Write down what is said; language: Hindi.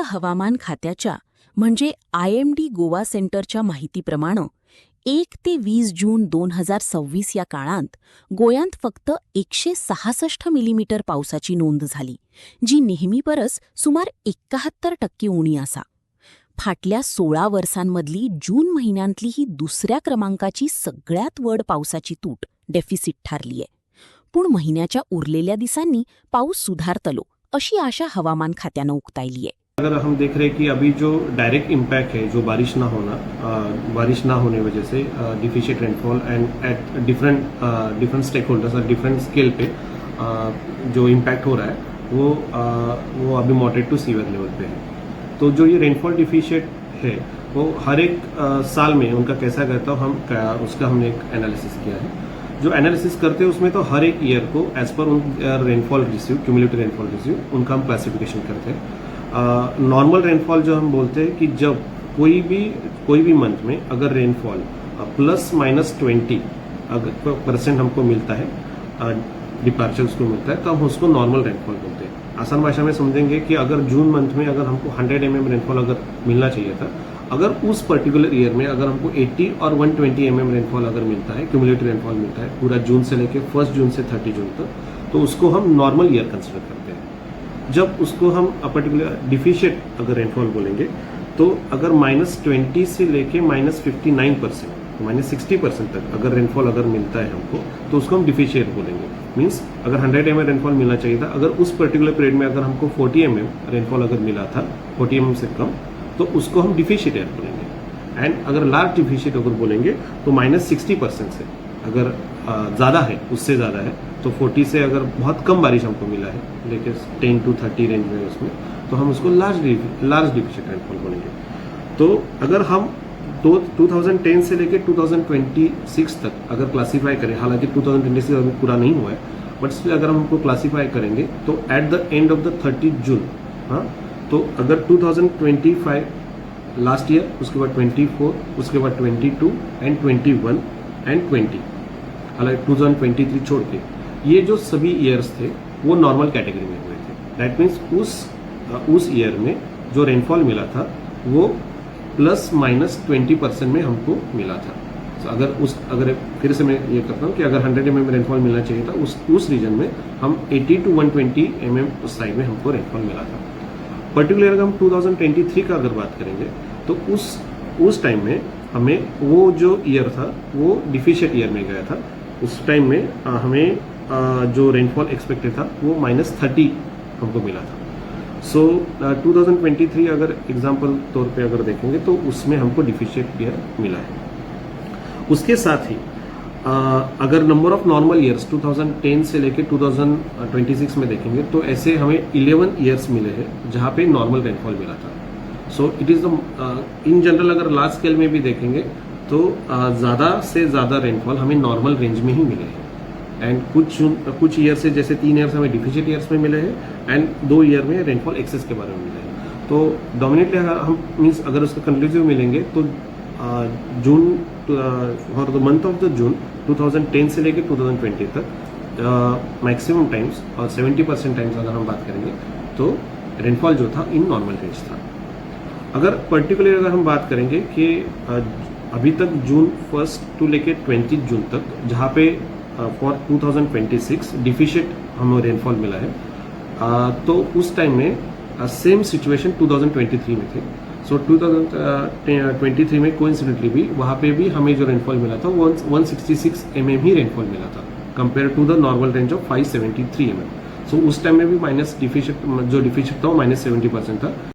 हवामान खात्याच्या म्हणजे IMD गोवा सेंटरच्या माहितीप्रमाणे 1 ते 20 जून 2026 या काळात गोयांत फक्त 166 मिलीमीटर पावसाची नोंद झाली, जी नेहमीपरस सुमार 71% उणी आसा. फाटल्या 16 वर्सांमधली जून महिन्यांतली ही दुसऱ्या क्रमांकाची सगळ्यात वड पावसाची तूट डेफिसिट थारलीये. पूण महिन्याच्या उरलेल्या दिसांनी पाऊस सुधारतलो अशी आशा हवामान खात्यानं उक्तायलीये. अगर हम देख रहे हैं कि अभी जो डायरेक्ट इम्पैक्ट है जो बारिश ना होने वजह से deficient rainfall and at different stakeholders और डिफरेंट स्केल पे जो इम्पैक्ट हो रहा है वो अभी मॉडरेट टू सीवियर लेवल पे है. तो जो ये रेनफॉल डिफिशिएंट है वो हर एक साल में उनका कैसा रहता है उसका हमने एक एनालिसिस किया है. जो एनालिसिस करते हैं उसमें तो हर एक ईयर को एज पर उन rainfall receive cumulative rainfall receive उनका हम क्लासिफिकेशन करते हैं. नॉर्मल रेनफॉल जो हम बोलते हैं कि जब कोई भी मंथ में अगर रेनफॉल ±20 % हमको मिलता है, डिपार्चर उसको मिलता है, तो हम उसको नॉर्मल रेनफॉल बोलते हैं. आसान भाषा में समझेंगे कि अगर जून मंथ में अगर हमको 100 mm रेनफॉल अगर मिलना चाहिए था, अगर उस पर्टिकुलर ईयर में अगर हमको 80 और 120 mm रेनफॉल अगर मिलता है, क्यूमुलेटिव रेनफॉल मिलता है पूरा जून से लेके 1 जून से 30 जून तक, तो उसको हम नॉर्मल ईयर कंसिडर करते हैं. जब उसको हम पर्टिकुलर डिफिशिएंट अगर रेनफॉल बोलेंगे तो अगर -20 से लेके -59% -60% तक अगर रेनफॉल अगर मिलता है हमको तो उसको हम डिफिशिएंट बोलेंगे. मीन्स अगर 100 mm रेनफॉल मिलना चाहिए था, अगर उस पर्टिकुलर पीरियड में अगर हमको 40 mm रेनफॉल अगर मिला था, 40 mm से कम, तो उसको हम डिफिशिएंट ईयर बोलेंगे. एंड अगर लार्ज डिफिशिएंट अगर बोलेंगे तो -60% से अगर ज़्यादा है, उससे ज़्यादा है, तो 40 से अगर बहुत कम बारिश हमको मिला है लेकिन 10 to 30 रेंज में उसमें, तो हम उसको लार्ज डिफिशिएंट रेनफॉल बोलेंगे. तो अगर हम 2010 से लेकर 2026 तक अगर क्लासीफाई करें, हालांकि 2026 अभी पूरा नहीं हुआ है, बट स्टिल अगर हम उनको क्लासीफाई करेंगे तो at the end of the 30 जून, हाँ, तो अगर 2025 लास्ट ईयर, उसके बाद 24, उसके बाद 22 एंड 21 एंड 20, हालांकि 2023 छोड़ के ये जो सभी ईयर्स थे वो नॉर्मल कैटेगरी में हुए थे. दैट मीन्स उस ईयर में जो रेनफॉल मिला था वो ±20% में हमको मिला था. so अगर फिर से मैं ये करता हूँ कि अगर 100 mm रेनफॉल मिलना चाहिए था, उस रीजन में हम 80 to 120 mm उस साइड में हमको रेनफॉल मिला था. पर्टिकुलर अगर हम 2023 का अगर बात करेंगे तो उस टाइम में हमें वो जो ईयर था वो डिफिशिएंट ईयर में गया था. उस टाइम में हमें जो रेनफॉल एक्सपेक्टेड था वो -30 हमको मिला था. सो 2023 अगर एग्जांपल तौर पे अगर देखेंगे तो उसमें हमको डिफिशिएंट ईयर मिला है. उसके साथ ही अगर नंबर ऑफ नॉर्मल ईयर्स 2010 से लेके 2026 में देखेंगे तो ऐसे हमें 11 ईयर्स मिले हैं जहाँ पे नॉर्मल रेनफॉल मिला था. So it is in general अगर लार्ज स्केल में भी देखेंगे तो ज़्यादा से ज़्यादा रेनफॉल हमें नॉर्मल रेंज में ही मिले हैं. एंड कुछ ईयर से जैसे 3 ईयर्स हमें डिफिशिएंट ईयर्स में मिले हैं एंड 2 ईयर में रेनफॉल एक्सेस के बारे में मिले हैं. तो डोमिनेटली हम मीन्स अगर उसका कंक्लूसिव मिलेंगे तो जून for the month of the June 2010 से लेकर 2020 तक मैक्सिमम टाइम्स और 70% टाइम्स अगर हम बात करेंगे तो रेनफॉल जो था इन नॉर्मल रेंज था. अगर पर्टिकुलर अगर हम बात करेंगे कि अभी तक जून 1 टू लेके 20 जून तक जहाँ पे फॉर 2026 डिफिशिएंट हमें रेनफॉल मिला है, तो उस टाइम में सेम सिचुएशन 2023 में थे. सो 2023 में कोइंसिडेंटली भी वहाँ पे भी हमें जो रेनफॉल मिला था 166 mm ही रेनफॉल मिला था compare to the normal range of 573 mm. So उस टाइम में भी डिफिशिएंट जो डिफिशिएंट था वो -70% था.